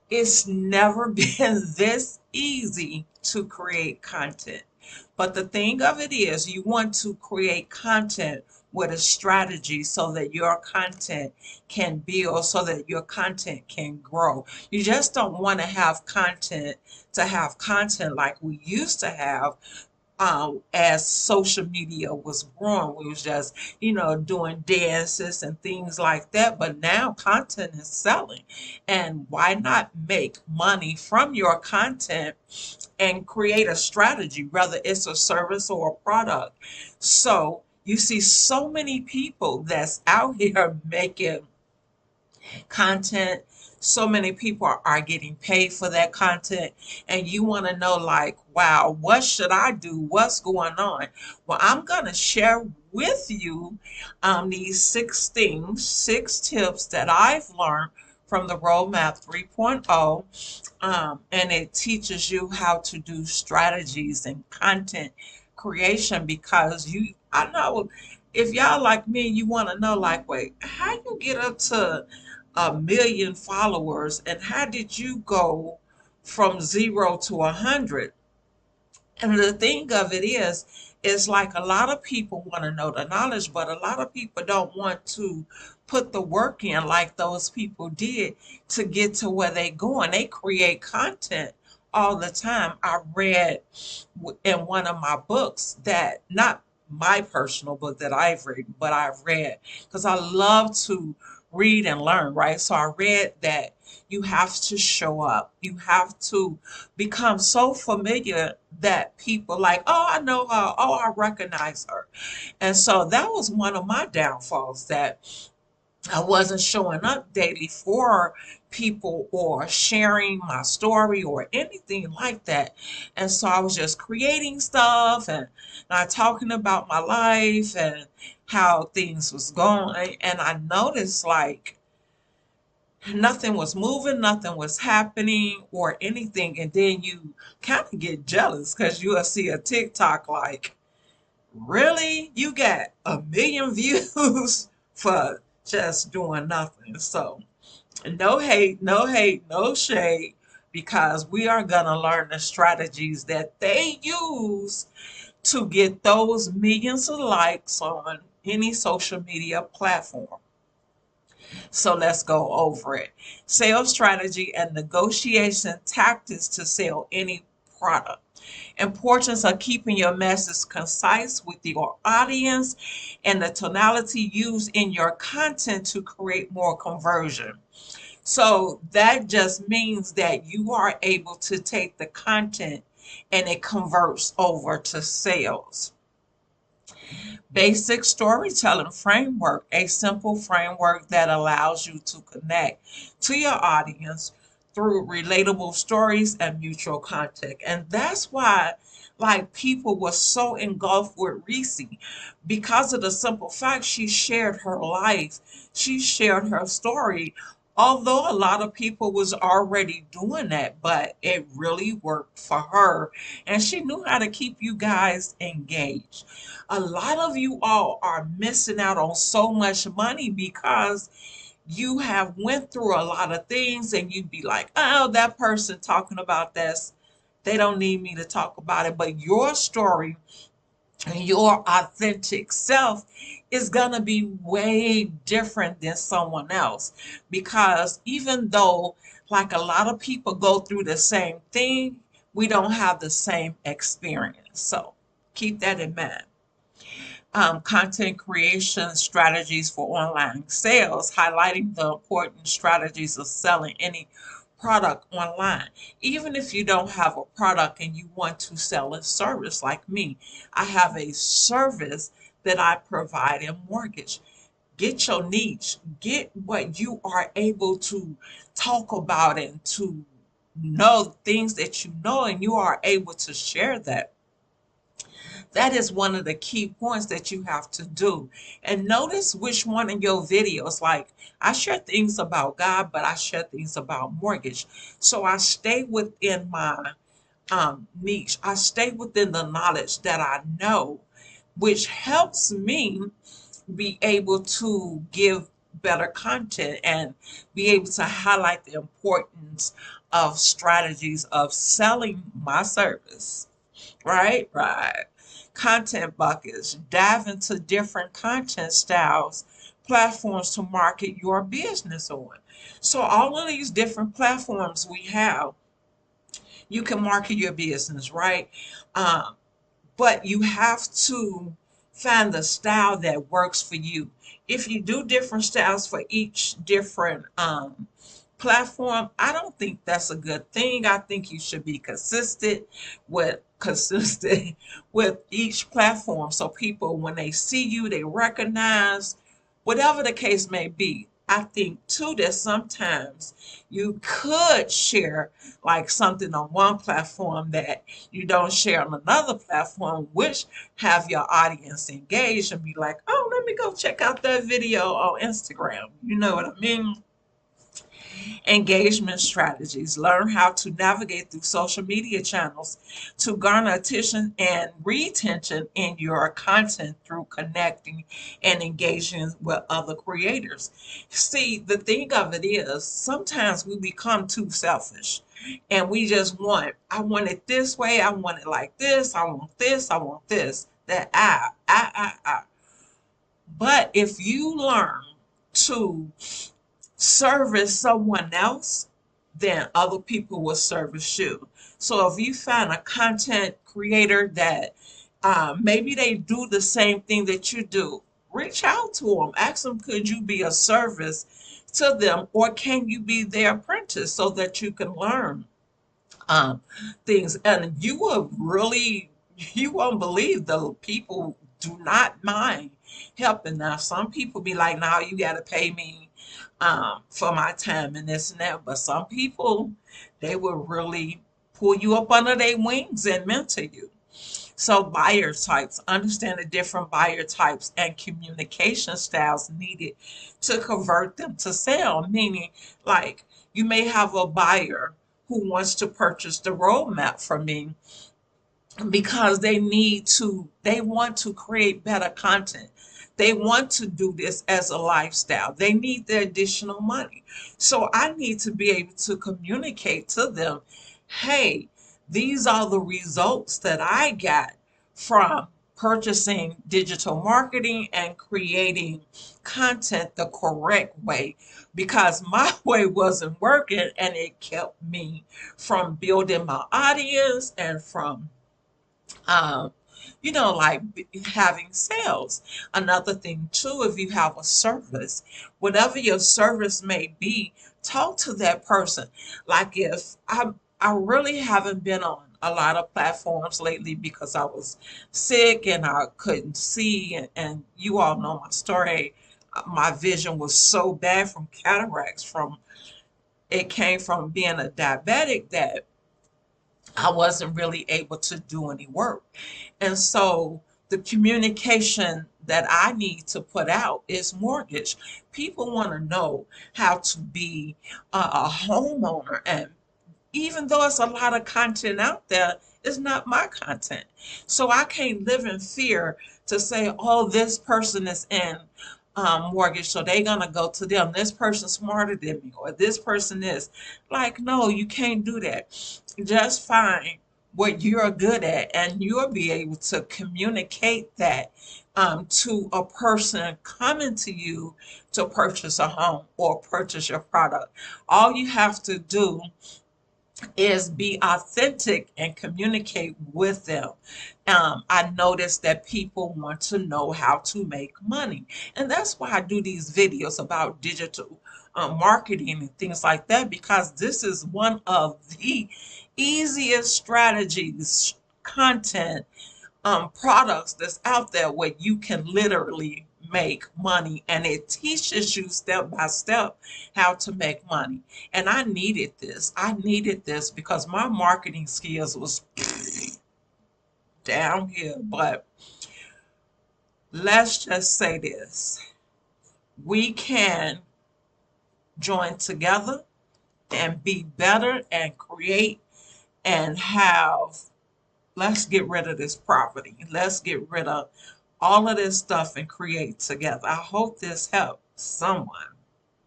It's never been this easy to create content. But the thing of it is, you want to create content with a strategy so that your content can build, so that your content can grow. You just don't want to have content like we used to have, as social media was growing. We was just, doing dances and things like that. But now content is selling. And why not make money from your content and create a strategy, whether it's a service or a product? So you see so many people that's out here making content. So many people are getting paid for that content, and you want to know, like, wow, what should I do? What's going on? Well, I'm going to share with you these 6 things, 6 tips that I've learned from the Roadmap 3.0. And it teaches you how to do strategies and content creation, because I know if y'all like me, you want to know, like, wait, how you get up to 1 million followers, and how did you go from 0 to 100? And the thing of it is like a lot of people want to know the knowledge, but a lot of people don't want to put the work in like those people did to get to where they going. They create content all the time. I read in one of my books, that not my personal book that I've written, but I've read because I love to read and learn, right? So I read that you have to show up. You have to become so familiar that people like, oh, I know her. Oh, I recognize her. And so that was one of my downfalls, that I wasn't showing up daily for people or sharing my story or anything like that. And so I was just creating stuff and not talking about my life and how things was going. And I noticed, like, nothing was moving, nothing was happening or anything. And then you kind of get jealous because you'll see a TikTok like, really? You got 1 million views for just doing nothing. So no hate, no hate, no shade, because we are going to learn the strategies that they use to get those millions of likes on any social media platform. So let's go over it. Sales strategy and negotiation tactics to sell any product. Importance of keeping your message concise with your audience, and the tonality used in your content to create more conversion. So that just means that you are able to take the content and it converts over to sales. Basic storytelling framework, a simple framework that allows you to connect to your audience through relatable stories and mutual context. And that's why, like, people were so engulfed with Reese, because of the simple fact she shared her life, she shared her story. Although a lot of people was already doing that, but it really worked for her, and she knew how to keep you guys engaged. A lot of you all are missing out on so much money because you have went through a lot of things, and you'd be like, oh, that person talking about this, they don't need me to talk about it. But your story and your authentic self is going to be way different than someone else, because even though, like, a lot of people go through the same thing, we don't have the same experience. So keep that in mind. Content creation strategies for online sales, highlighting the important strategies of selling any product online. Even if you don't have a product and you want to sell a service, like me, I have a service that I provide in mortgage. Get your niche, get what you are able to talk about and to know things that you know, and you are able to share that. That is one of the key points that you have to do. And notice which one of your videos, like, I share things about God, but I share things about mortgage. So I stay within my niche. I stay within the knowledge that I know, which helps me be able to give better content and be able to highlight the importance of strategies of selling my service. Right. Content buckets. Dive into different content styles, platforms to market your business on. So all of these different platforms we have, you can market your business, right? Um, but you have to find the style that works for you. If you do different styles for each different platform, I don't think that's a good thing. I think you should be consistent with each platform, so people, when they see you, they recognize, whatever the case may be. I think too that sometimes you could share like something on one platform that you don't share on another platform, which have your audience engaged and be like, oh, let me go check out that video on Instagram. You know what I mean? Engagement strategies. Learn how to navigate through social media channels to garner attention and retention in your content through connecting and engaging with other creators. See, the thing of it is, sometimes we become too selfish and we just I want it this way, I want it like this, I want this, I want this, that I. But if you learn to service someone else, then other people will service you. So if you find a content creator that maybe they do the same thing that you do, reach out to them. Ask them, could you be a service to them, or can you be their apprentice so that you can learn um, things? And you won't believe the people do not mind helping. Now, some people be like, "Now you got to pay me for my time and this and that," but some people, they will really pull you up under their wings and mentor you. So buyer types, understand the different buyer types and communication styles needed to convert them to sale. Meaning, like, you may have a buyer who wants to purchase the roadmap from me because they want to create better content. They want to do this as a lifestyle. They need the additional money. So I need to be able to communicate to them, hey, these are the results that I got from purchasing digital marketing and creating content the correct way, because my way wasn't working and it kept me from building my audience and from um, like having sales. Another thing too, if you have a service, whatever your service may be, talk to that person. Like, if I really haven't been on a lot of platforms lately because I was sick and I couldn't see, and you all know my story. My vision was so bad from cataracts, from it came from being a diabetic, that I wasn't really able to do any work. And so the communication that I need to put out is mortgage. People want to know how to be a homeowner. And even though it's a lot of content out there, it's not my content. So I can't live in fear to say, oh, this person is in mortgage, so they're going to go to them. This person's smarter than me, or this person is. Like, no, you can't do that. Just find what you're good at, and you'll be able to communicate that to a person coming to you to purchase a home or purchase your product. All you have to do is be authentic and communicate with them. I noticed that people want to know how to make money. And that's why I do these videos about digital marketing and things like that, because this is one of the easiest strategies, content, products that's out there where you can literally make money, and it teaches you step by step how to make money. And I needed this because my marketing skills was down here. But let's just say this, we can join together and be better and create and have, let's get rid of this property. Let's get rid of all of this stuff and create together. I hope this helps someone.